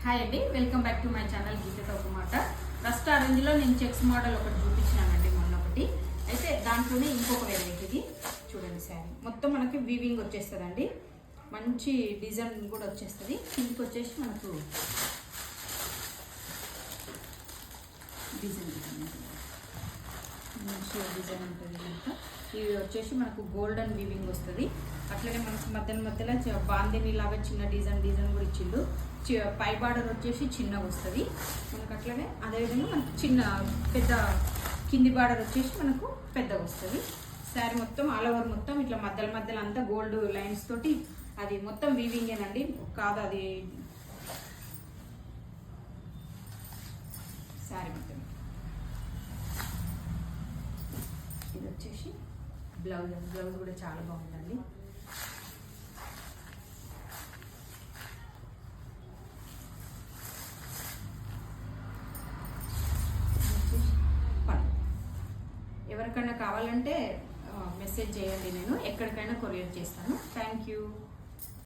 Hi అండి, welcome back to my channel గీతతో ఒక మాట. ఫస్ట్ ఆరెంజ్లో నేను చెక్స్ మోడల్ ఒకటి చూపించినానండి మొన్న ఒకటి. అయితే దాంట్లోనే ఇంకొక వెరైటీది చూడండి. శారీ మొత్తం మనకి వీవింగ్ వచ్చేస్తుందండి, మంచి డిజైన్ కూడా వచ్చేస్తుంది. కిందకి వచ్చేసి మనకు డిజైన్ మంచి డిజైన్ ఉంటుంది. ఇంకా ఇవి వచ్చేసి మనకు గోల్డెన్ వీవింగ్ వస్తుంది. అట్లనే మనకు మధ్యలో బాందిని లాగా చిన్న డిజైన్ కూడా ఇచ్చిండు. పై బార్డర్ వచ్చేసి చిన్నగా వస్తుంది మనకు. అట్లనే అదేవిధంగా మనకు పెద్ద కింది బార్డర్ వచ్చేసి మనకు పెద్దగా వస్తుంది. శారీ మొత్తం ఆల్ ఓవర్ మొత్తం ఇట్లా మధ్యలో అంతా గోల్డ్ లైన్స్ తోటి అది మొత్తం వీవింగేనండి, కాదు అది శారీ మొత్తం. ఇది వచ్చేసి బ్లౌజ్ కూడా చాలా బాగుందండి. ఎవరికైనా కావాలంటే మెసేజ్ చేయండి, నేను ఎక్కడికైనా కొరియర్ చేస్తాను. Thank you.